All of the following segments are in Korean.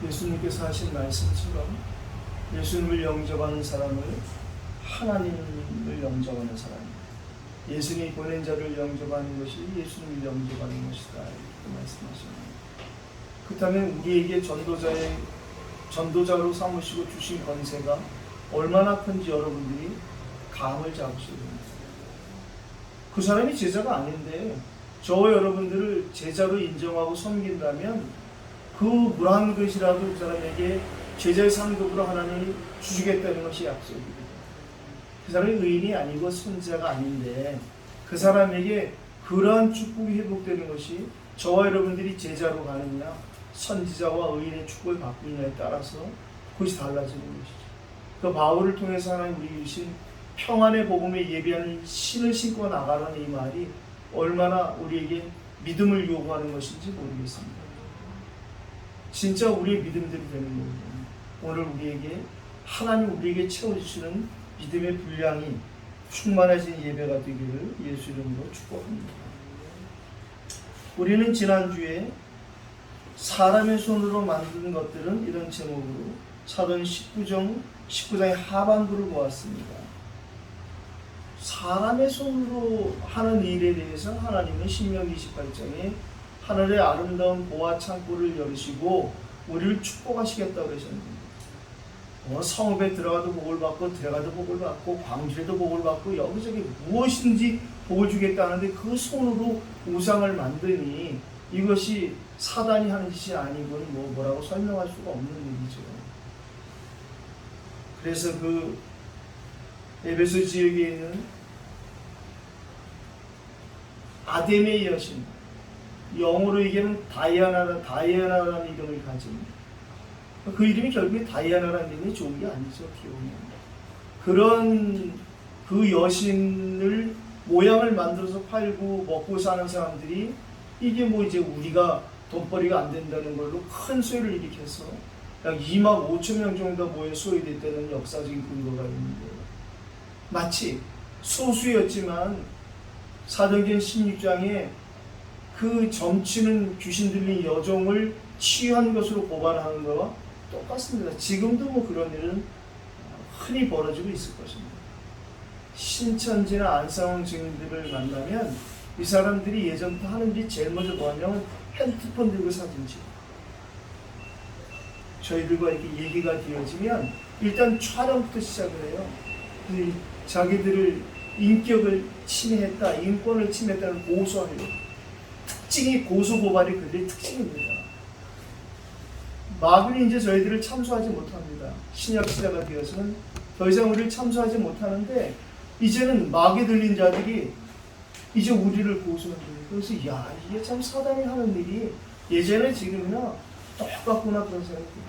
예수님께서 하신 말씀처럼 예수님을 영접하는 사람을 하나님을 영접하는 사람, 예수님이 보낸 자를 영접하는 것이 예수님을 영접하는 것이다, 이렇게 말씀하십니다. 그렇다면 우리에게 전도자로 삼으시고 주신 권세가 얼마나 큰지 여러분들이 감을 잡으셔야 됩니다. 그 사람이 제자가 아닌데 저와 여러분들을 제자로 인정하고 섬긴다면 그 물 한 그릇이라도 그 사람에게 제자의 상급으로 하나님이 주시겠다는 것이 약속입니다. 그 사람이 의인이 아니고 선지자가 아닌데 그 사람에게 그러한 축복이 회복되는 것이 저와 여러분들이 제자로 가느냐 선지자와 의인의 축복을 바꾸느냐에 따라서 그것이 달라지는 것이죠. 그 바울을 통해서 하나님 우리 주신 평안의 복음에 예비하는 신을 신고 나가라는 이 말이 얼마나 우리에게 믿음을 요구하는 것인지 모르겠습니다. 진짜 우리의 믿음들이 되는 겁니다. 오늘 우리에게 하나님 우리에게 채워주시는 믿음의 분량이 충만해진 예배가 되기를 예수 이름으로 축복합니다. 우리는 지난주에 사람의 손으로 만든 것들은 이런 제목으로 사도행 19장의 하반부를 보았습니다. 사람의 손으로 하는 일에 대해서 하나님은 신명기 28장에 하늘의 아름다운 보화 창고를 열으시고 우리를 축복하시겠다고 그러셨는데 성읍에 들어가도 복을 받고 들어가도 복을 받고 광주에도 복을 받고 여기저기 무엇인지 복을 주겠다는데 그 손으로 우상을 만드니 이것이 사단이 하는 짓이 아니고는 뭐라고 설명할 수가 없는 일이죠. 그래서 그 에베소 지역에 있는 아데메의 여신, 영어로 얘기하면 다이아나라는 이름을 가진 그 이름이 결국에 다이아나라는 이름이 좋은 게 아니죠. 어떻게 보면 그런 그 여신을 모양을 만들어서 팔고 먹고 사는 사람들이 이게 이제 우리가 돈벌이가 안 된다는 걸로 큰 소리를 일으켜서 약 2만 5천 명 정도 모여 소외됐다는 역사적인 근거가 있는데 마치 소수였지만 사도행전 16장에 그 점치는 귀신 들린 여종을 치유한 것으로 고발하는 것과 똑같습니다. 지금도 그런 일은 흔히 벌어지고 있을 것입니다. 신천지나 안상홍 증인들을 만나면 이 사람들이 예전부터 하는 일이 제일 먼저 뭐냐면 핸드폰 들고 사진 찍고 저희들과 이렇게 얘기가 되어지면 일단 촬영부터 시작을 해요. 자기들을 인격을 침해했다, 인권을 침해했다는 고소하려고. 특징이 고소고발이 그들의 특징입니다. 마귀는 이제 저희들을 참소하지 못합니다. 신약 시대가 되어서는 더 이상 우리를 참소하지 못하는데 이제는 마귀 들린 자들이 이제 우리를 고소하는 거예요. 그래서 이게 참 사단이 하는 일이 예전에 지금이나 똑같구나 그런 생각이 듭니다.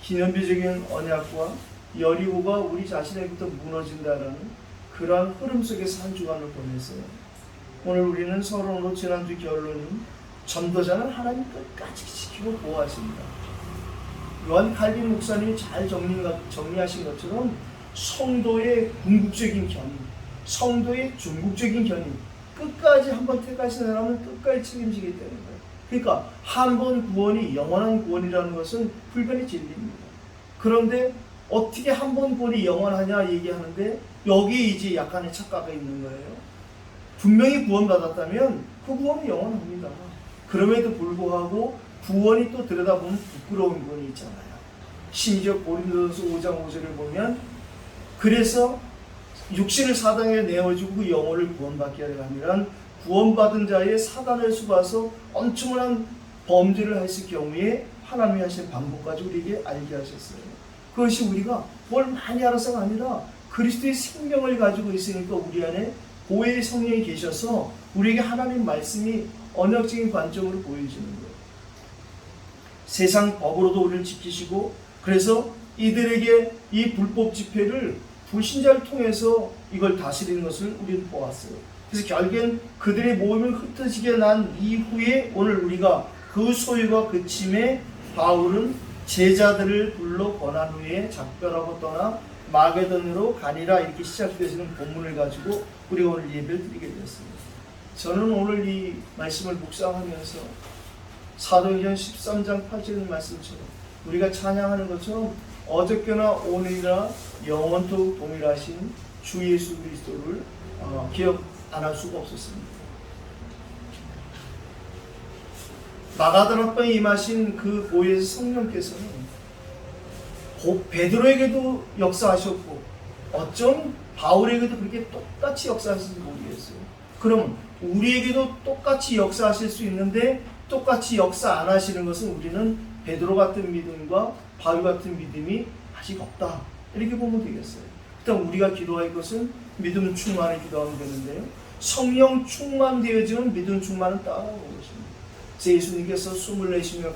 기념비적인 언약과 여리고가 우리 자신에게부터 무너진다는 그러한 흐름 속에서 한 주간을 보냈어요. 오늘 우리는 서론으로 지난주 결론인 전도자는 하나님 끝까지 지키고 보호하십니다. 요한 칼빈 목사님이 잘 정리하신 것처럼 성도의 궁극적인 견인, 성도의 중국적인 견인, 끝까지 한번 택하신 사람은 끝까지 책임지게 되는 거예요. 그러니까 한 번 구원이 영원한 구원이라는 것은 불변의 진리입니다. 그런데 어떻게 한 번 구원이 영원하냐 얘기하는데 여기에 이제 약간의 착각이 있는 거예요. 분명히 구원받았다면 그 구원은 영원합니다. 그럼에도 불구하고 구원이 또 들여다보면 부끄러운 구원이 있잖아요. 심지어 고린도전서 5장 5절을 보면 그래서 육신을 사단에 내어주고 그 영혼을 구원받게 하려 하면 구원받은 자의 사단을 속아서 엄청난 범죄를 했을 경우에 하나님이 하신 방법까지 우리에게 알게 하셨어요. 그것이 우리가 뭘 많이 알아서가 아니라 그리스도의 생명을 가지고 있으니까 우리 안에 보혜의 성령이 계셔서 우리에게 하나님 말씀이 언약적인 관점으로 보여지는 거예요. 세상 법으로도 우리를 지키시고 그래서 이들에게 이 불법 집회를 불신자를 통해서 이걸 다스리는 것을 우리는 보았어요. 그래서 결국엔 그들의 모임을 흩어지게 난 이후에 오늘 우리가 그 소유가 그침에 바울은 제자들을 불러 권한 후에 작별하고 떠나 마게돈으로 가니라 이렇게 시작되시는 본문을 가지고 우리가 오늘 예배를 드리게 되었습니다. 저는 오늘 이 말씀을 묵상하면서 사도행전 13장 8절 말씀처럼 우리가 찬양하는 것처럼 어저께나 오늘이나 영원토록 동일하신 주 예수 그리스도를 기억 안 할 수가 없었습니다. 마가다락방에 임하신 그 보혜사 성령께서는 베드로에게도 역사하셨고 어쩜 바울에게도 그렇게 똑같이 역사하실지 모르겠어요. 그럼 우리에게도 똑같이 역사하실 수 있는데 똑같이 역사 안 하시는 것은 우리는 베드로 같은 믿음과 바울 같은 믿음이 아직 없다, 이렇게 보면 되겠어요. 일단 우리가 기도할 것은 믿음 충만을 기도하면 되는데요, 성령 충만되어지는 믿음 충만은 따라오는 것입니다. 예수님께서 24시며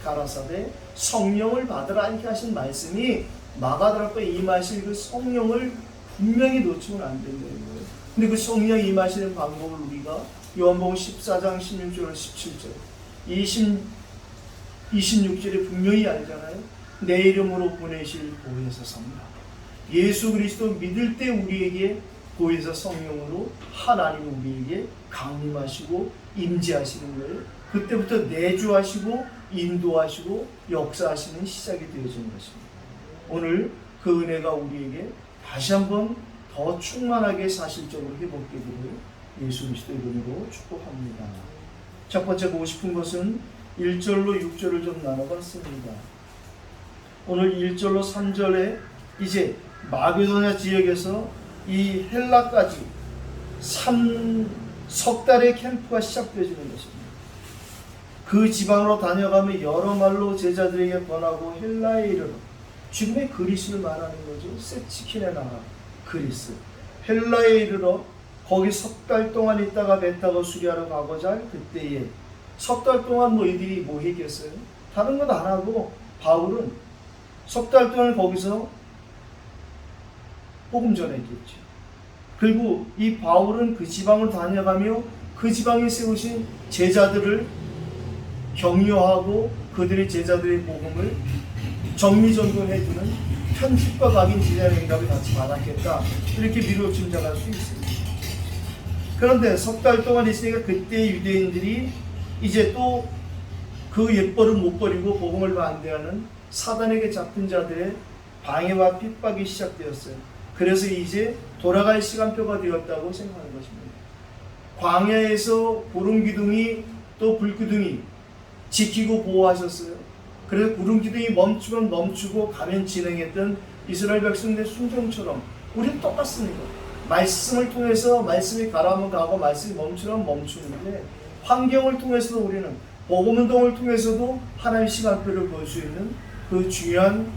가라사대 성령을 받으라 이렇게 하신 말씀이 마가다락방에 임하실 그 성령을 분명히 놓치면 안 된다는 거예요. 근데 그 성령이 임하시는 방법을 우리가 요한복음 14장 16절 17절 26절에 분명히 알잖아요. 내 이름으로 보내실 보혜사 성령, 예수 그리스도 믿을 때 우리에게 보혜사 성령으로 하나님 우리에게 강림하시고 임재하시는 거예요. 그때부터 내주하시고 인도하시고 역사하시는 시작이 되어지는 것입니다. 오늘 그 은혜가 우리에게 다시 한번 더 충만하게 사실적으로 회복되기를 예수 그리스도의 이름으로 축복합니다. 첫 번째 보고 싶은 것은 1절로 6절을 좀 나눠봤습니다. 오늘 1절로 3절에 이제 마게도냐 지역에서 이 헬라까지 석 달의 캠프가 시작되어지는 것입니다. 그 지방으로 다녀가며 여러 말로 제자들에게 권하고 헬라에 이르러, 지금의 그리스를 말하는 거죠. 세치킨의 나라 그리스, 헬라에 이르러 거기 석 달 동안 있다가 배 타고 수리하러 가고자 할 그때에, 석 달 동안 너희들이 뭐 했겠어요? 다른 건 안 하고 바울은 석 달 동안 거기서 복음 전했겠죠. 그리고 이 바울은 그 지방을 다녀가며 그 지방에 세우신 제자들을 격려하고 그들의 제자들의 복음을 정리정돈해주는 편집과 각인 제자의 응답을 같이 받았겠다, 이렇게 미루어 짐작할 수 있습니다. 그런데 석 달 동안 있으니까 그때 유대인들이 이제 또 그 옛버릇 못 버리고 복음을 반대하는 사단에게 잡힌 자들의 방해와 핍박이 시작되었어요. 그래서 이제 돌아갈 시간표가 되었다고 생각하는 것입니다. 광야에서 구름기둥이 또 불기둥이 지키고 보호하셨어요. 그래서 구름기둥이 멈추면 멈추고 가면 진행했던 이스라엘 백성들의 순종처럼 우리는 똑같습니다. 말씀을 통해서 말씀이 가라면 가고 말씀이 멈추면 멈추는데, 환경을 통해서도 우리는 복음운동을 통해서도 하나님의 시간표를 볼 수 있는 그 중요한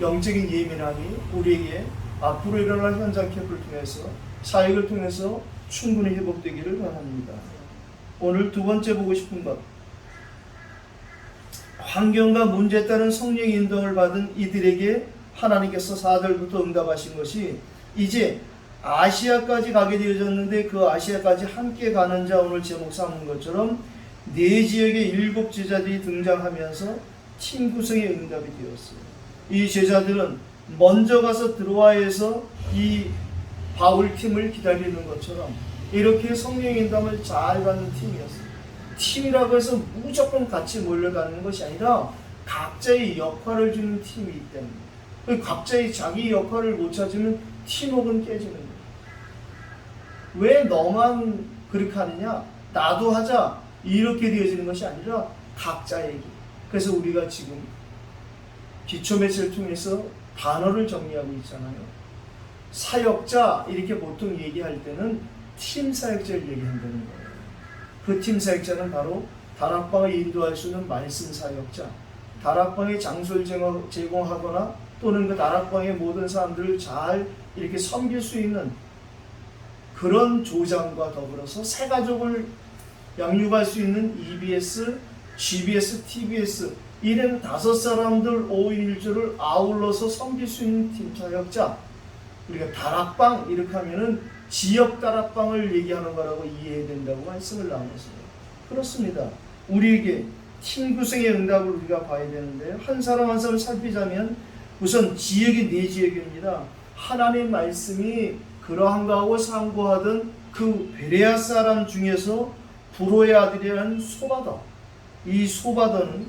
영적인 예민함이 우리에게 앞으로 일어날 현장 캠프를 통해서, 사역을 통해서 충분히 회복되기를 바랍니다. 오늘 두 번째 보고 싶은 것, 환경과 문제에 따른 성령의 인도를 받은 이들에게 하나님께서 4절부터 응답하신 것이 이제 아시아까지 가게 되어졌는데, 그 아시아까지 함께 가는 자, 오늘 제목 삼은 것처럼 네 지역의 7 제자들이 등장하면서 팀 구성의 응답이 되었어요. 이 제자들은 먼저 가서 드로아에서 이 바울 팀을 기다리는 것처럼 이렇게 성령 인담을 잘 받는 팀이었어요. 팀이라고 해서 무조건 같이 몰려가는 것이 아니라 각자의 역할을 주는 팀이기 때문에, 각자의 자기 역할을 못 찾으면 팀워크는 깨지는 거예요. 왜 너만 그렇게 하느냐, 나도 하자, 이렇게 되어지는 것이 아니라 각자에게. 그래서 우리가 지금 기초 매체를 통해서 단어를 정리하고 있잖아요. 사역자 이렇게 보통 얘기할 때는 팀 사역자를 얘기한다는 거예요. 그 팀 사역자는 바로 다락방을 인도할 수 있는 말씀 사역자, 다락방의 장소를 제공하거나 또는 그 다락방의 모든 사람들을 잘 이렇게 섬길 수 있는 그런 조장과 더불어서 새 가족을 양육할 수 있는 EBS, GBS, TBS 이런 5사람들 5인 1조를 아울러서 섬길 수 있는 팀 사역자, 우리가 다락방 이렇게 하면은 지역 다락방을 얘기하는 거라고 이해해야 된다고 말씀을 나눴어요. 그렇습니다. 우리에게 팀 구성의 응답을 우리가 봐야 되는데요, 한 사람 한 사람 살피자면 우선 지역이 4지역입니다. 하나님의 말씀이 그러한가 하고 상고하던 그 베레아 사람 중에서 부로의 아들이라는 소바더, 이 소바더는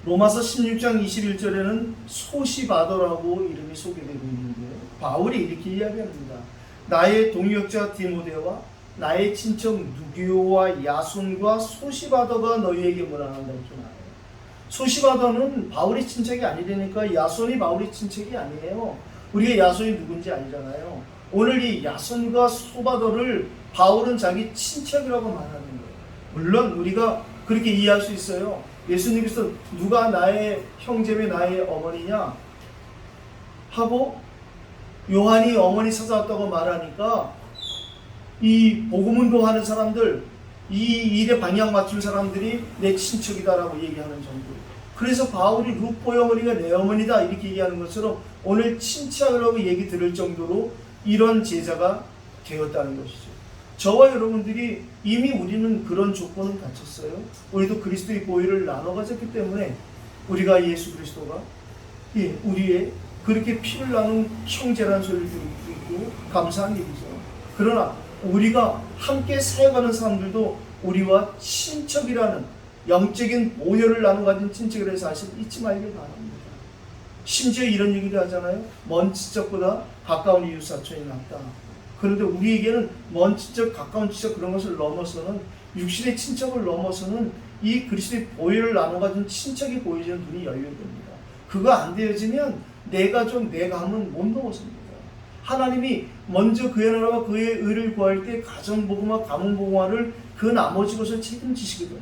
로마서 16장 21절에는 소시바더라고 이름이 소개되고 있는데요. 바울이 이렇게 이야기합니다. 나의 동역자 디모데와 나의 친척 누기오와 야손과 소시바더가 너희에게 문안한다 이렇게 말해요. 소시바더는 바울의 친척이 아니라니까 야손이 바울의 친척이 아니에요. 우리가 야손이 누군지 알잖아요. 오늘 이 야손과 소바더를 바울은 자기 친척이라고 말하는 거예요. 물론 우리가 그렇게 이해할 수 있어요. 예수님께서 누가 나의 형제며 나의 어머니냐 하고 요한이 어머니 찾아왔다고 말하니까 이 복음 운동하는 사람들, 이 일에 방향 맞출 사람들이 내 친척이다라고 얘기하는 정도. 그래서 바울이 루포의 어머니가 내 어머니다 이렇게 얘기하는 것처럼 오늘 친척이라고 얘기 들을 정도로 이런 제자가 되었다는 것이죠. 저와 여러분들이 이미 우리는 그런 조건을 갖췄어요. 우리도 그리스도의 보혈을 나눠 가졌기 때문에 우리가 예수 그리스도가 우리의 그렇게 피를 나눈 형제라는 소리를 듣고 있고 감사한 일이죠. 그러나 우리가 함께 사역하는 사람들도 우리와 친척이라는 영적인 보혈을 나눠 가진 친척이라는 사실을 잊지 말길 바랍니다. 심지어 이런 얘기를 하잖아요. 먼 친척보다 가까운 이웃 사촌이 낫다. 그런데 우리에게는 먼 친척, 가까운 친척 그런 것을 넘어서는 육신의 친척을 넘어서는 이 그리스도의 보혈을 나눠 가진 친척이 보여지는 눈이 열려야 됩니다. 그거 안 되어지면 내가 하면 못 넘어섭니다. 하나님이 먼저 그의 나라와 그의 의를 구할 때 가정복음화, 가문복음화를 그 나머지 것을 책임지시거든요.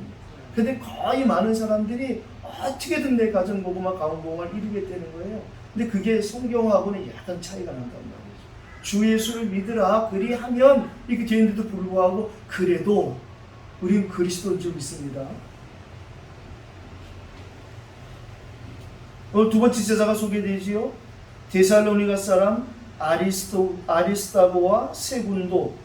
근데 거의 많은 사람들이 어떻게든 내 가정복음화, 가문복음화를 이루겠다는 거예요. 근데 그게 성경하고는 약간 차이가 난단 말이에요. 주 예수를 믿으라 그리하면 이렇게 되는데도 불구하고 그래도 우리는 그리스도인 줄 믿습니다. 오늘 두 번째 제자가 소개되지요. 데살로니가 사람 아리스타고와 세군도.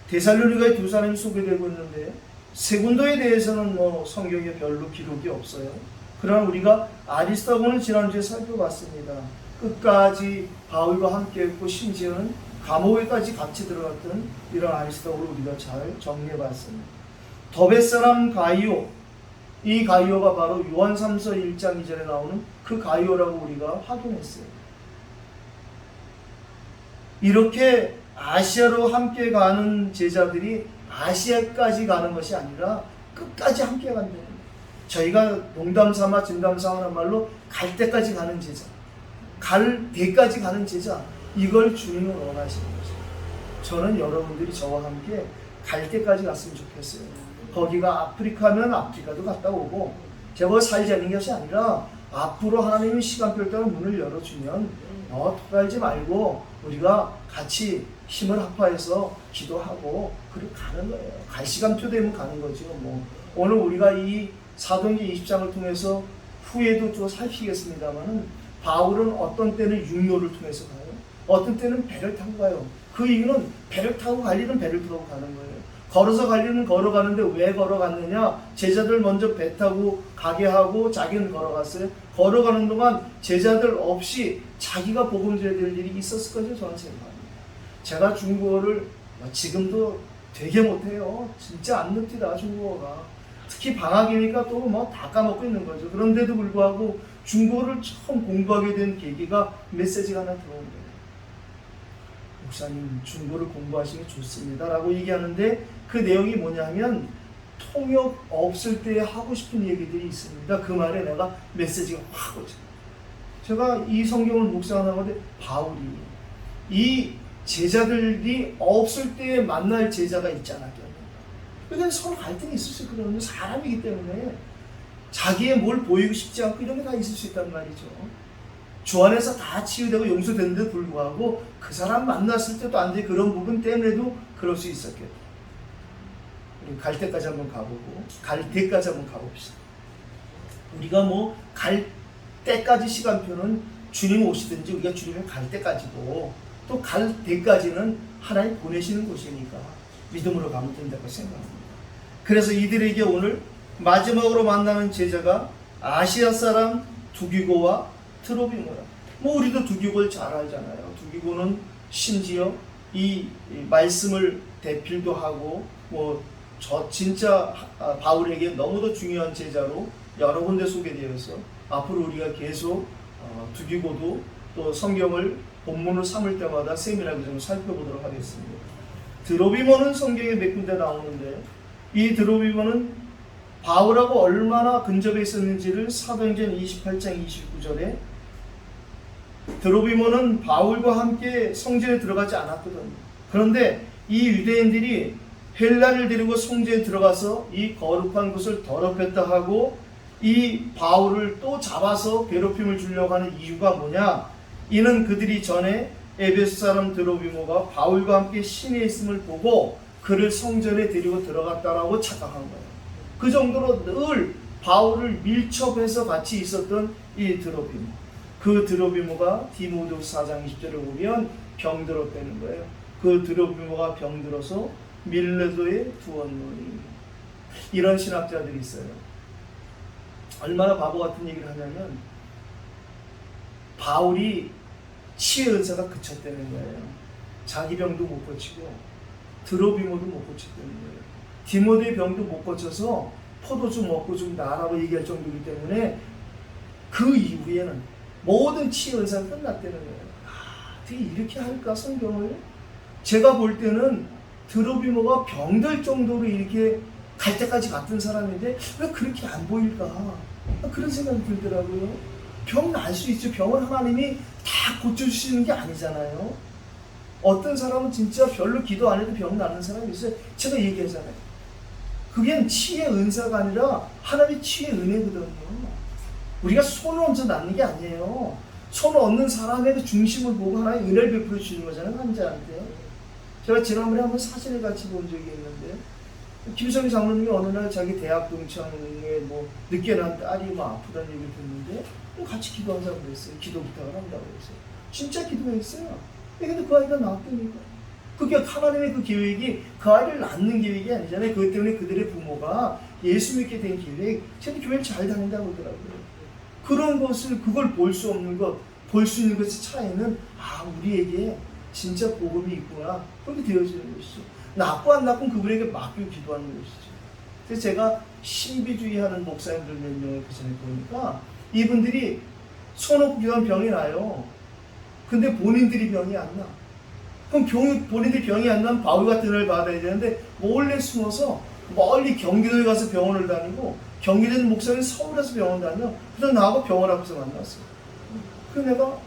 데살로니가의 두 사람이 소개되고 있는데 세군도에 대해서는 성경에 별로 기록이 없어요. 그러나 우리가 아리스타고는 지난주에 살펴봤습니다. 끝까지 바울과 함께했고 심지어는 감옥에까지 같이 들어갔던 이런 아리스타고를 우리가 잘 정리해봤습니다. 더벳 사람 가이오, 이 가이오가 바로 요한 3서 1장 2절에 나오는 그 가이오라고 우리가 확인했어요. 이렇게 아시아로 함께 가는 제자들이 아시아까지 가는 것이 아니라 끝까지 함께 간다는 거예요. 저희가 농담삼아 진담삼아 말로 갈 때까지 가는 제자, 갈 때까지 가는 제자, 이걸 주님은 원하시는 거죠. 저는 여러분들이 저와 함께 갈 때까지 갔으면 좋겠어요. 거기가 아프리카면 아프리카도 갔다 오고 제가 살자는 것이 아니라 앞으로 하나님이 시간표에 따라 문을 열어주면 토달지 말고 우리가 같이 힘을 합하여서 기도하고 그렇게 가는 거예요. 갈 시간표 되면 가는 거죠. 오늘 우리가 이 사도행전 20장을 통해서 후에도 좀 살피겠습니다만은 바울은 어떤 때는 육로를 통해서 가요. 어떤 때는 배를 타고 가요. 그 이유는 배를 타고 갈 일은 배를 타고 가는 거예요. 걸어서 갈 일은 걸어가는데 왜 걸어갔느냐? 제자들 먼저 배 타고 가게 하고 자기는 걸어갔어요. 걸어가는 동안 제자들 없이 자기가 복음 전해야 될 일이 있었을 거죠. 저는 생각합니다. 제가 중국어를 지금도 되게 못해요. 진짜 안 늡니다. 중국어가. 특히 방학이니까 또 다 까먹고 있는 거죠. 그런데도 불구하고 중국어를 처음 공부하게 된 계기가 메시지가 하나 들어온 거예요. 목사님 중국어를 공부하시는 게 좋습니다 라고 얘기하는데 그 내용이 뭐냐면 통역 없을 때 하고 싶은 얘기들이 있습니다. 그 말에 내가 메시지가 확 오죠. 제가 이 성경을 묵상하는데 바울이 이 제자들이 없을 때 만날 제자가 있잖아요. 그러니까 서로 갈등이 있을 수 있거든요. 사람이기 때문에 자기의 뭘 보이고 싶지 않고 이런 게 다 있을 수 있단 말이죠. 주 안에서 다 치유되고 용서되는데도 불구하고 그 사람 만났을 때도 안 돼. 그런 부분 때문에도 그럴 수 있었겠다. 우리 갈 때까지 한번 가보고 갈 때까지 한번 가봅시다. 우리가 갈 때까지 시간표는 주님 오시든지 우리가 주님을 갈 때까지고 또 갈 때까지는 하나님 보내시는 곳이니까 믿음으로 가면 된다고 생각합니다. 그래서 이들에게 오늘 마지막으로 만나는 제자가 아시아 사람 두기고와 트로비모라. 우리도 두기고를 잘 알잖아요. 두기고는 심지어 이 말씀을 대필도 하고 저 진짜 바울에게 너무도 중요한 제자로 여러 군데 소개되어서 앞으로 우리가 계속 두기고도 또 성경을 본문으로 삼을 때마다 세밀하게 좀 살펴보도록 하겠습니다. 드로비모는 성경에 몇 군데 나오는데 이 드로비모는 바울하고 얼마나 근접해 있었는지를 사도행전 28장 29절에 드로비모는 바울과 함께 성전에 들어가지 않았거든요. 그런데 이 유대인들이 헬라를 데리고 성전에 들어가서 이 거룩한 곳을 더럽혔다 하고 이 바울을 또 잡아서 괴롭힘을 주려고 하는 이유가 뭐냐? 이는 그들이 전에 에베소 사람 드로비모가 바울과 함께 시내에 있음을 보고 그를 성전에 데리고 들어갔다라고 착각한 거예요. 그 정도로 늘 바울을 밀접해서 같이 있었던 이 드로비모. 그 드로비모가 디모데후서 4장 20절을 보면 병들었다는 거예요. 그 드로비모가 병들어서 밀레도에 두었노니. 이런 신학자들이 있어요. 얼마나 바보 같은 얘기를 하냐면 바울이 치의 은사가 그쳤다는 거예요. 자기 병도 못 고치고 드로비모도 못 고쳤다는 거예요. 디모데의 병도 못 고쳐서 포도주 먹고 좀 나라고 얘기할 정도이기 때문에 그 이후에는 모든 치의 은사가 끝났다는 거예요. 어떻게 이렇게 할까 성경을? 제가 볼 때는 드로비모가 병들 정도로 이렇게 갈 때까지 갔던 사람인데 왜 그렇게 안 보일까? 그런 생각이 들더라고요. 병 날 수 있죠. 병을 하나님이 다 고쳐주시는 게 아니잖아요. 어떤 사람은 진짜 별로 기도 안 해도 병 나는 사람이 있어요. 제가 얘기하잖아요. 그게 치의 은사가 아니라 하나님의 치의 은혜거든요. 우리가 손을 얹어 낫는 게 아니에요. 손을 얹는 사람의 중심을 보고 하나님 은혜를 베풀어 주시는 거잖아요. 환자한테. 제가 지난번에 한번 사진을 같이 본 적이 있는데 김성희 장로님이 어느 날 자기 대학 동창에 늦게 난 딸이 아프다는 얘기를 듣는데 같이 기도하자고 그랬어요. 기도 부탁을 한다고 그랬어요. 진짜 기도했어요. 근데 그 아이가 나왔다니까. 그게 하나님의 그 계획이 그 아이를 낳는 계획이 아니잖아요. 그것 때문에 그들의 부모가 예수 믿게 된 계획, 쟤는 교회를 잘 다닌다고 하더라고요. 그런 것을, 그걸 볼 수 없는 것, 볼 수 있는 것의 차이는 우리에게 진짜 복음이 있구나. 그렇게 되어지는 것이죠. 낫고 안 낫고 그분에게 맡기고 기도하는 것이죠. 그래서 제가 신비주의하는 목사님들 몇 명을 그 전에 보니까 이분들이 손 기도한 병이 나요. 근데 본인들이 병이 안 나. 그럼 본인들이 병이 안 나면 바울 같은 은혜를 받아야 되는데 몰래 숨어서 멀리 경기도에 가서 병원을 다니고 경기도에 있는 목사님 서울에서 병원 다녀. 그래서 나하고 병원 앞에서 만났어. 그래서 내가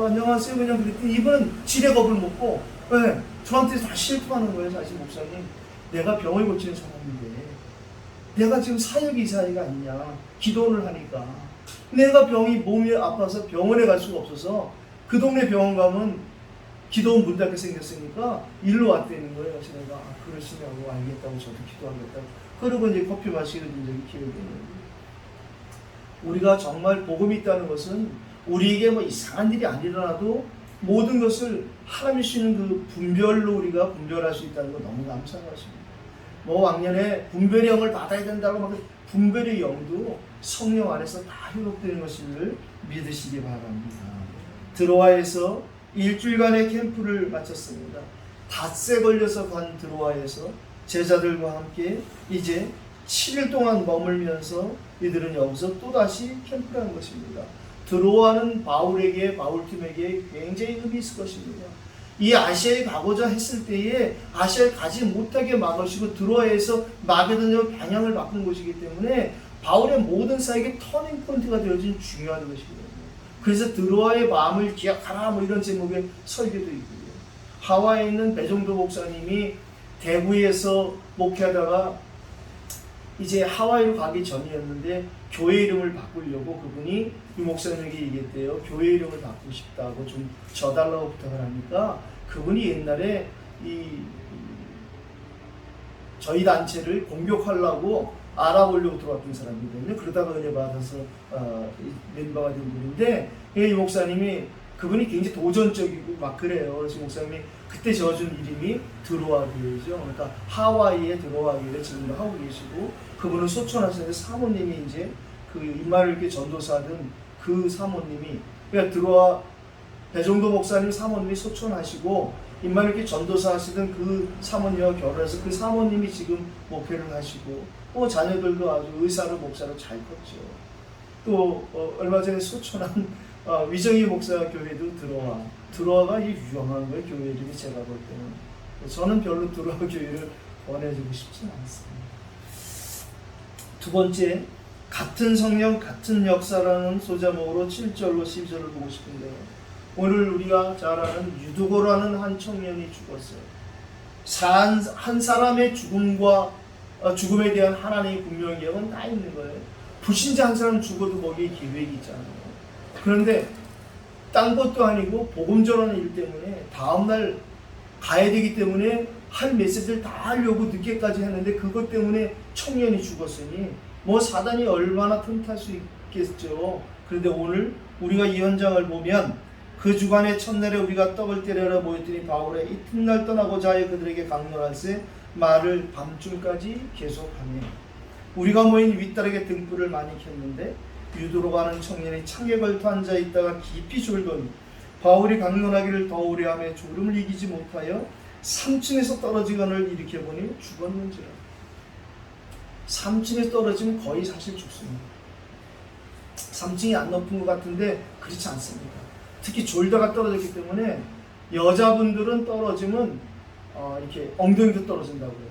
안녕하세요 그냥 그랬더니 이분은 지레 겁을 먹고 네, 저한테 다 실토하는 거예요. 사실 목사님 내가 병을 고치는 사람인데 내가 지금 사역이 이 사이가 아니냐 기도를 하니까 내가 몸이 아파서 병원에 갈 수가 없어서 그 동네 병원 가면 기도원 문 닫게 생겼으니까 일로 왔다는 거예요. 그래서 내가 그러시냐고 알겠다고 저도 기도하겠다고 그러고 이제 커피 마시러 준 적이 기억이 나요. 우리가 정말 복음이 있다는 것은 우리에게 이상한 일이 안 일어나도 모든 것을 하나님이 주시는 그 분별로 우리가 분별할 수 있다는 거 너무 감사한 것입니다. 왕년에 분별의 영을 받아야 된다고 분별의 영도 성령 안에서 다 회복되는 것을 믿으시기 바랍니다. 드로아에서 일주일간의 캠프를 마쳤습니다. 닷새 걸려서 간 드로아에서 제자들과 함께 이제 7일 동안 머물면서 이들은 여기서 또다시 캠프를 한 것입니다. 드로아는 바울팀에게 굉장히 의미 있을 것입니다. 이 아시아에 가고자 했을 때에 아시아에 가지 못하게 막으시고 드로아에서 마게도냐로 방향을 바꾼 곳이기 때문에 바울의 모든 사역의 터닝 포인트가 되어진 중요한 것이거든요. 그래서 드로아의 마음을 기억하라 이런 제목의 설교도 있고요. 하와이에 있는 배종도 목사님이 대구에서 목회하다가 이제 하와이로 가기 전이었는데 교회 이름을 바꾸려고 그분이 이 목사님에게 얘기했대요. 교회 이름을 바꾸고 싶다고 좀 져달라고 부탁을 하니까 그분이 옛날에 저희 단체를 공격하려고 알아보려고 들어왔던 사람이거든요. 그러다가 은혜 받아서 멤버가 된 분인데 이 목사님이 그분이 굉장히 도전적이고 막 그래요. 그래서 목사님이 그때 지어준 이름이 드로아교회죠. 그러니까 하와이의 드로아교회를 지금도 하고 계시고 그분은 소천하시는데 사모님이 이제 그 임마누엘 전도사든 그 사모님이 그러니까 드로아 배종도 목사님 사모님이 소천하시고 임마누엘 전도사 하시던 그 사모님과 결혼해서 그 사모님이 지금 목회를 하시고 또 자녀들도 아주 의사로 목사로 잘 컸죠. 또 얼마 전에 소천한 위정희 목사 교회도 들어와가 이 유명한 거예요. 교회 이름이 제가 볼 때는. 저는 별로 들어와 교회를 권해주고 싶지는 않습니다. 두 번째, 같은 성령 같은 역사라는 소제목으로 7절로 12절을 보고 싶은데요. 오늘 우리가 잘 아는 유두고라는 한 청년이 죽었어요. 한 사람의 죽음에 대한 하나님의 분명한 계획은 다 있는 거예요. 불신자 한 사람 죽어도 거기에 계획이 있잖아요. 그런데 딴 것도 아니고 복음 전하는 일 때문에 다음날 가야 되기 때문에 할 메시지를 다 하려고 늦게까지 했는데 그것 때문에 청년이 죽었으니 뭐 사단이 얼마나 틈탈 수 있겠죠. 그런데 오늘 우리가 이 현장을 보면 그 주간의 첫날에 우리가 떡을 때려라 모였더니 바울의 이튿날 떠나고자 하여 그들에게 강론할세 말을 밤중까지 계속하며 우리가 모인 윗다락에 등불을 많이 켰는데 유도로 가는 청년이 창에 걸터 앉아 있다가 깊이 졸더니 바울이 강론하기를 더 오래 하며 졸음을 이기지 못하여 3층에서 떨어지거늘 일으켜보니 죽었는지라. 3층에서 떨어지면 거의 사실 죽습니다. 3층이 안 높은 것 같은데 그렇지 않습니다. 특히 졸다가 떨어졌기 때문에 여자분들은 떨어지면 이렇게 엉덩이도 떨어진다고 해요.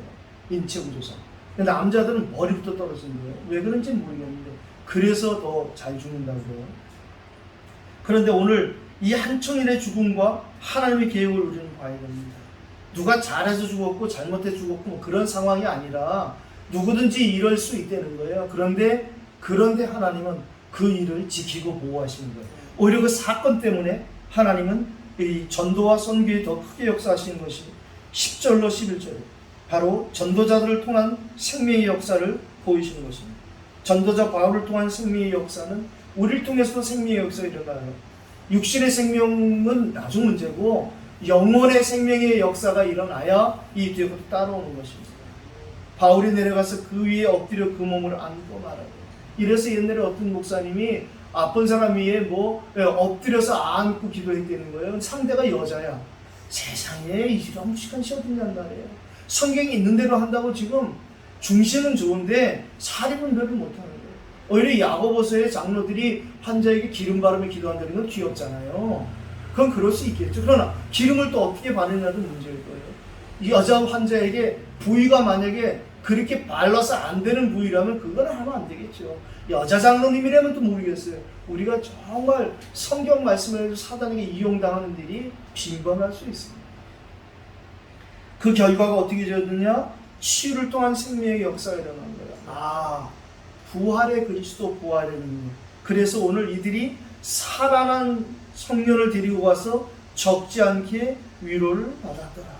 인체 구조상. 근데 남자들은 머리부터 떨어진대요. 왜 그런지는 모르겠는데 그래서 더 잘 죽는다고 해요. 그런데 오늘 이 한 청년의 죽음과 하나님의 계획을 우리는 봐야 됩니다. 누가 잘해서 죽었고 잘못해서 죽었고 뭐 그런 상황이 아니라 누구든지 이럴 수 있다는 거예요. 그런데 하나님은 그 일을 지키고 보호하시는 거예요. 오히려 그 사건 때문에 하나님은 이 전도와 선교에 더 크게 역사하시는 것이 10절로 11절에 바로 전도자들을 통한 생명의 역사를 보이시는 것입니다. 전도자 바울을 통한 생명의 역사는 우리를 통해서도 생명의 역사가 일어나요. 육신의 생명은 나중 문제고 영혼의 생명의 역사가 일어나야 이 뒤에 것도 따라오는 것입니다. 바울이 내려가서 그 위에 엎드려 그 몸을 안고 말하고 이래서 옛날에 어떤 목사님이 아픈 사람 위에 엎드려서 안고 기도했다는 거예요. 상대가 여자야. 세상에 이런 무식한 시 어딨냔 말이에요. 성경이 있는 대로 한다고 지금 중심은 좋은데 살입은 별로 못하는 거예요. 오히려 야고보서의 장로들이 환자에게 기름 바르며 기도한다는 건 귀엽잖아요. 그건 그럴 수 있겠죠. 그러나 기름을 또 어떻게 바르냐도 문제일 거예요. 이 여자 환자에게 부위가 만약에 그렇게 발라서 안 되는 부위라면 그거는 하면 안 되겠죠. 여자 장로님이라면 또 모르겠어요. 우리가 정말 성경 말씀을 사단에게 이용당하는 일이 빈번할 수 있습니다. 그 결과가 어떻게 되었느냐? 치유를 통한 생명의 역사가 일어난 거예요. 부활의 그리스도 부활의 능력. 그래서 오늘 이들이 살아난 청년을 데리고 가서 적지 않게 위로를 받았더라.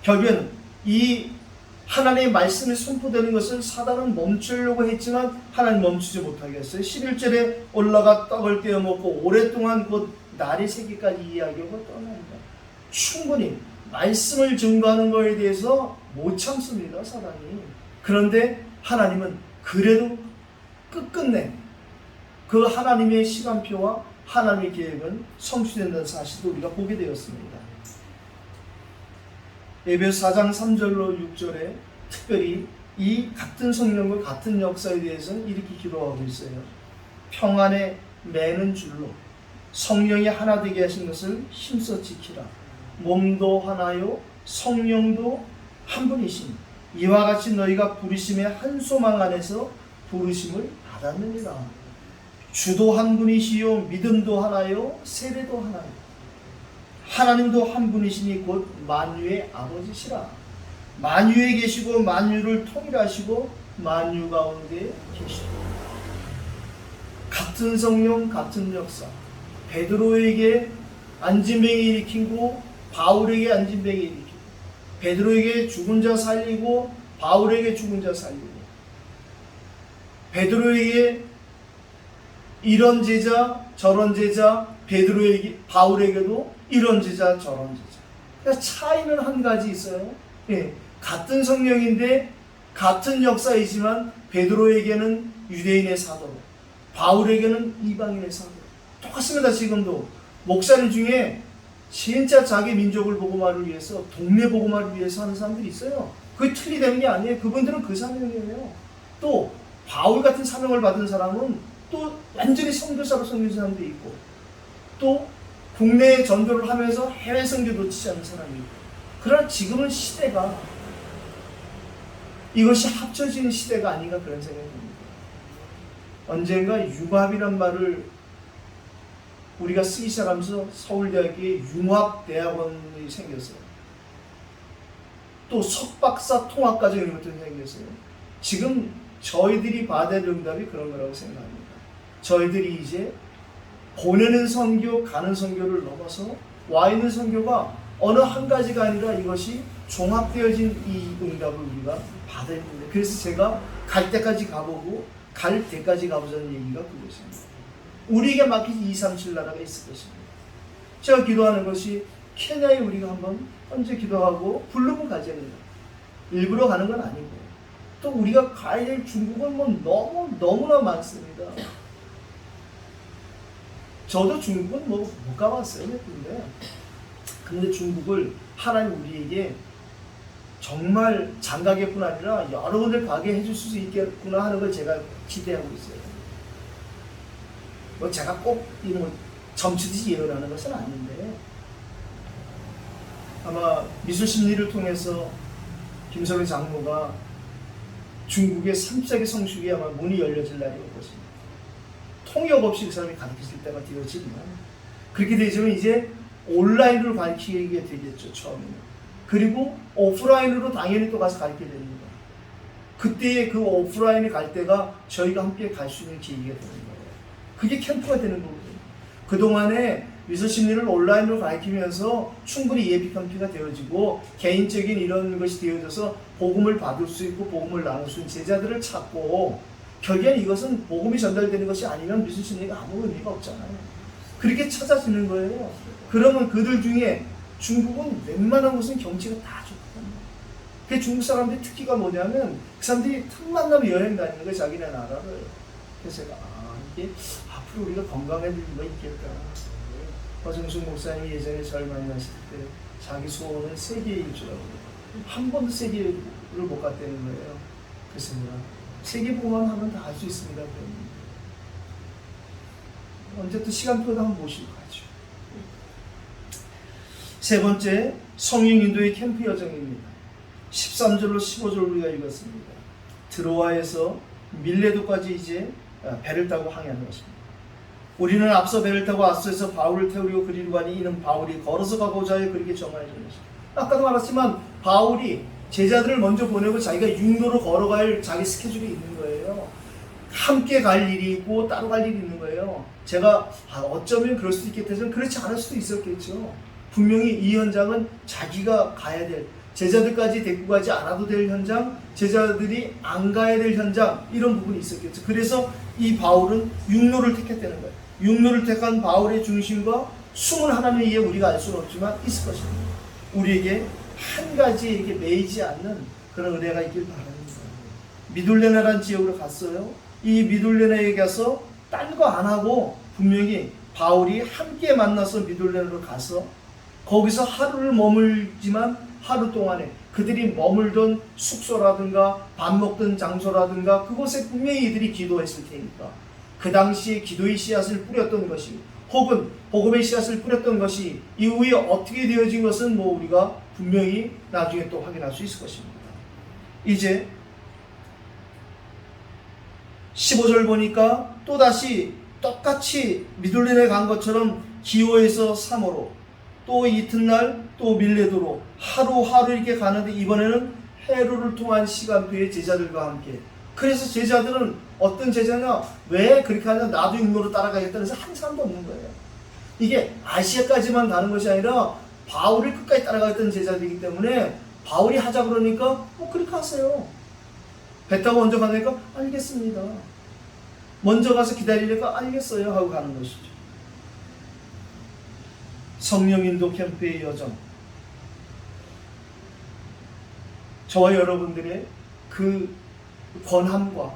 결국엔 이 하나님의 말씀이 선포되는 것을 사단은 멈추려고 했지만 하나님 멈추지 못하게 했어요. 11절에 올라가 떡을 떼어 먹고 오랫동안 곧 날이 새기까지 이야기하고 떠납니다. 충분히 말씀을 증거하는 것에 대해서 못 참습니다, 사단이. 그런데 하나님은 그래도 끝끝내 그 하나님의 시간표와 하나님의 계획은 성취된다는 사실도 우리가 보게 되었습니다. 에베소 4장 3절로 6절에 특별히 이 같은 성령과 같은 역사에 대해서는 이렇게 기도하고 있어요. 평안에 매는 줄로 성령이 하나 되게 하신 것을 힘써 지키라. 몸도 하나요 성령도 한 분이신 이와 같이 너희가 부르심의 한 소망 안에서 부르심을 받았느니라. 주도 한 분이시요 믿음도 하나요 세례도 하나요 하나님도 한 분이시니 곧 만유의 아버지시라. 만유에 계시고 만유를 통일하시고 만유 가운데 계시고 같은 성령 같은 역사. 베드로에게 안진뱅이 일으키고 바울에게 안진뱅이 일으키고 베드로에게 죽은 자 살리고 바울에게 죽은 자 살리고 베드로에게 이런 제자 저런 제자 베드로에게 바울에게도 이런 제자 저런 제자. 그러니까 차이는 한 가지 있어요. 같은 성령인데 같은 역사이지만 베드로에게는 유대인의 사도 바울에게는 이방인의 사도. 똑같습니다. 지금도 목사님 중에 진짜 자기 민족을 복음화를 위해서, 동네 복음화를 위해서 하는 사람들이 있어요. 그게 틀리다는 게 아니에요. 그분들은 그 사명이에요. 또 바울 같은 사명을 받은 사람은 또 완전히 선교사로 섬기는 사람도 있고, 또 국내 전도를 하면서 해외 선교 놓치지 않는 사람이 있고. 그러나 지금은 시대가 이것이 합쳐지는 시대가 아닌가 그런 생각이 듭니다. 언젠가 융합이란 말을 우리가 쓰기 시작하면서 서울대학에 융합대학원이 생겼어요. 또 석박사 통합과정 이런 것들이 생겼어요. 지금 저희들이 받아야 될 응답이 그런 거라고 생각합니다. 저희들이 이제 보내는 선교, 가는 선교를 넘어서 와 있는 선교가 어느 한 가지가 아니라 이것이 종합되어진 이 응답을 우리가 받아야 됩니다. 그래서 제가 갈 때까지 가보고 갈 때까지 가보자는 얘기가 그것입니다. 우리에게 맡긴 2, 3, 7 나라가 있을 것입니다. 제가 기도하는 것이 케냐에 우리가 한번 언제 기도하고 부르면 가야 됩니다. 일부러 가는 건 아니고, 또 우리가 가야 될 중국은 뭐 너무나 많습니다. 저도 중국은 못 가봤어요. 근데 중국을 하나님 우리에게 정말 장가게뿐 아니라 여러 군데 가게 해줄 수 있겠구나 하는 걸 제가 기대하고 있어요. 뭐 제가 꼭 이런 걸 점치듯이 예언하는 것은 아닌데, 아마 미술심리를 통해서 김석희 장로가 중국의 3세기 성숙이 아마 문이 열려질 날이 올 것입니다. 통역 없이 그 사람이 가르칠 때가 되어지면, 그렇게 되지만 이제 온라인으로 가르치게 되겠죠, 처음에는. 그리고 오프라인으로 당연히 또 가서 가르치게 됩니다. 그때의 그 오프라인에 갈 때가 저희가 함께 갈 수 있는 계기가 되는 거예요. 그게 캠프가 되는 거거든요. 그동안에 미술심리를 온라인으로 가르치면서 충분히 예비 캠프가 되어지고 개인적인 이런 것이 되어져서 복음을 받을 수 있고 복음을 나눌 수 있는 제자들을 찾고, 결국엔 이것은 복음이 전달되는 것이 아니면 미술심리가 아무 의미가 없잖아요. 그렇게 찾아지는 거예요. 그러면 그들 중에 중국은 웬만한 곳은 경치가 다 좋거든요. 그 중국 사람들의 특기가 뭐냐면 그 사람들이 틈만 나면 여행 다니는 거예요. 자기네 나라를. 그래서 제가 이게 앞으로 우리가 건강해질 수가 있겠다. 허정숙 목사님이 예전에 절 만났을 때 자기 소원은 세계 일주라고, 한 번도 세계를 못 갔다는 거예요. 그래서 내가 세계 보고만 하면 다 할 수 있습니다. 언제 또 시간표도 한번 모시고 가죠. 세 번째, 성령 인도의 캠프 여정입니다. 13절로 15절 우리가 읽었습니다. 드로아에서 밀레도까지 이제 배를 타고 항해하는 것입니다. 우리는 앞서 배를 타고 아소에서 바울을 태우려고 그리로 가니 이는 바울이 걸어서 가고자 해 그렇게 정하여진 것입니다. 아까도 말했지만 바울이 제자들을 먼저 보내고 자기가 육로로 걸어갈 자기 스케줄이 있는 거예요. 함께 갈 일이 있고 따로 갈 일이 있는 거예요. 제가 어쩌면 그럴 수도 있겠지만 그렇지 않을 수도 있었겠죠. 분명히 이 현장은 자기가 가야 될, 제자들까지 데리고 가지 않아도 될 현장, 제자들이 안 가야 될 현장, 이런 부분이 있었겠죠. 그래서 이 바울은 육로를 택했다는 거예요. 육로를 택한 바울의 중심과 숨은 하나님의 이해 우리가 알 수는 없지만 있을 것입니다. 우리에게 한 가지에 이렇게 매이지 않는 그런 은혜가 있길 바랍니다. 미둘레나라는 지역으로 갔어요. 이 미둘레나에 가서 딴 거 안 하고 분명히 바울이 함께 만나서 미둘레나로 가서 거기서 하루를 머물지만 하루 동안에 그들이 머물던 숙소라든가 밥 먹던 장소라든가 그곳에 분명히 이들이 기도했을 테니까 그 당시에 기도의 씨앗을 뿌렸던 것이, 혹은 복음의 씨앗을 뿌렸던 것이 이후에 어떻게 되어진 것은 뭐 우리가 분명히 나중에 또 확인할 수 있을 것입니다. 이제 15절 보니까 또다시 똑같이 미둘레나에 간 것처럼 기호에서 사모로, 또 이튿날 또 밀레도로 하루하루 이렇게 가는데 이번에는 헤로를 통한 시간표의 제자들과 함께. 그래서 제자들은 어떤 제자냐, 왜 그렇게 하냐, 나도 육로로 따라가겠다 해서 한 사람도 없는 거예요. 이게 아시아까지만 가는 것이 아니라 바울을 끝까지 따라가겠다는 제자들이기 때문에 바울이 하자 그러니까 뭐 그렇게 하세요. 배 타고 먼저 가니까 알겠습니다. 먼저 가서 기다리니까 알겠어요 하고 가는 것이죠. 성령 인도 캠프의 여정, 저와 여러분들의 그 권함과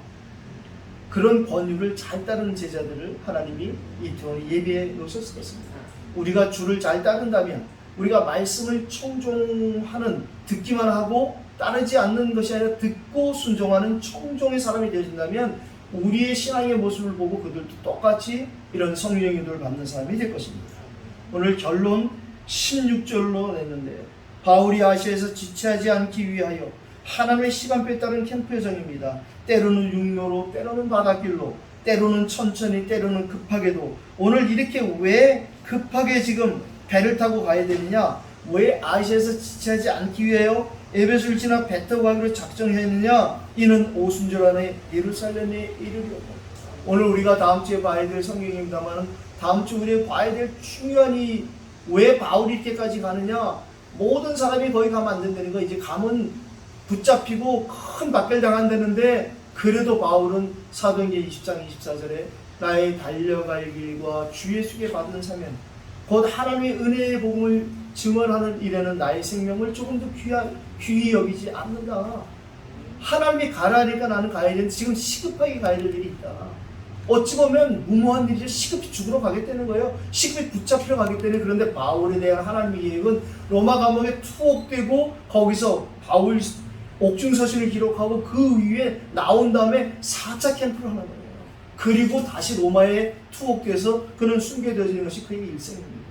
그런 권유를 잘 따르는 제자들을 하나님이 이 동안에 예비해 놓으셨을 것입니다. 우리가 주를 잘 따른다면, 우리가 말씀을 청종하는, 듣기만 하고 따르지 않는 것이 아니라 듣고 순종하는 청종의 사람이 되어진다면 우리의 신앙의 모습을 보고 그들도 똑같이 이런 성령의 인도를 받는 사람이 될 것입니다. 오늘 결론 16절로 냈는데, 바울이 아시아에서 지체하지 않기 위하여 하나님의 시간표에 따른 캠프 여정입니다. 때로는 육로로, 때로는 바닷길로, 때로는 천천히, 때로는 급하게도. 오늘 이렇게 왜 급하게 지금 배를 타고 가야 되느냐? 왜 아시아에서 지체하지 않기 위하여 에베소를 지나 배 타고 가기로 작정했느냐? 이는 오순절 안에 예루살렘에 이르려고. 오늘 우리가 다음 주에 봐야 될 성경입니다만, 다음 주 우리가 봐야 될 중요한 이 왜 바울이 이렇게까지 가느냐? 모든 사람이 거기 가면 안 된다는 거. 이제 가면 붙잡히고 큰 박해를 당한다는데, 그래도 바울은 사도행전 20장 24절에 나의 달려갈 길과 주 예수께 받은 사명, 곧 하나님의 은혜의 복음을 증언하는 일에는 나의 생명을 조금도 귀히 여기지 않는다. 하나님이 가라니까 나는 가야 되는데 지금 시급하게 가야 될 일이 있다. 어찌 보면 무모한 일이죠. 시급히 죽으러 가겠다는 거예요. 시급히 붙잡히러 가겠다는. 그런데 바울에 대한 하나님의 계획은 로마 감옥에 투옥되고 거기서 바울 옥중서신을 기록하고 그 위에 나온 다음에 4차 캠프를 하는 거예요. 그리고 다시 로마에 투옥돼서 그는 순교되어지는 것이 그의 일생입니다.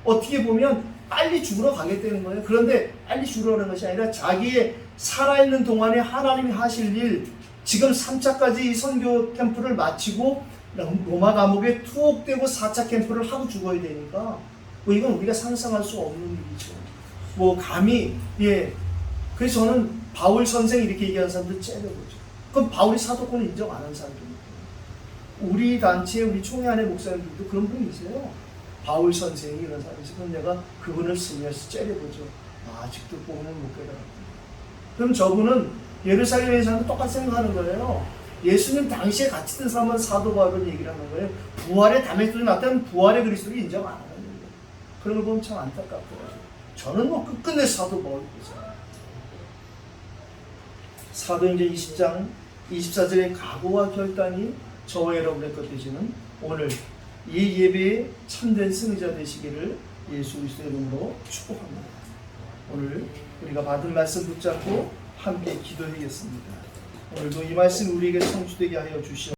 어떻게 보면 빨리 죽으러 가겠다는 거예요. 그런데 빨리 죽으러 가는 것이 아니라 자기의 살아있는 동안에 하나님이 하실 일, 지금 3차까지 이 선교 캠프를 마치고 로마 감옥에 투옥되고 4차 캠프를 하고 죽어야 되니까 이건 우리가 상상할 수 없는 일이죠. 감히 그래서 저는 바울 선생 이렇게 얘기하는 사람들 째려보죠. 그럼 바울이 사도권을 인정 안 하는 사람들입니다. 우리 단체에 우리 총회 안에 목사님들도 그런 분이세요. 바울 선생이 이런 사람이세요. 그럼 내가 그분을 스며서 째려보죠. 아직도 복음을 못 깨달았구나. 그럼 저분은 예루살렘에 사는 똑같이 생각하는 거예요. 예수님 당시에 같이 든 사람은 사도 바울을 얘기를 하는 거예요. 부활의 담에서도 나타난 부활의 그리스도를 인정 안 하는 거예요. 그런 걸 보면 참 안타깝더라고요. 저는 끝끝내 사도 바울이죠. 사도행전 20장 24절의 각오와 결단이 저와 여러분의 것 되시는 오늘 이 예배에 참된 승리자 되시기를 예수 그리스도의 이름으로 축복합니다. 오늘 우리가 받은 말씀 붙잡고 함께 기도하겠습니다. 오늘도 이 말씀 우리에게 성취되게 하여 주시옵소서.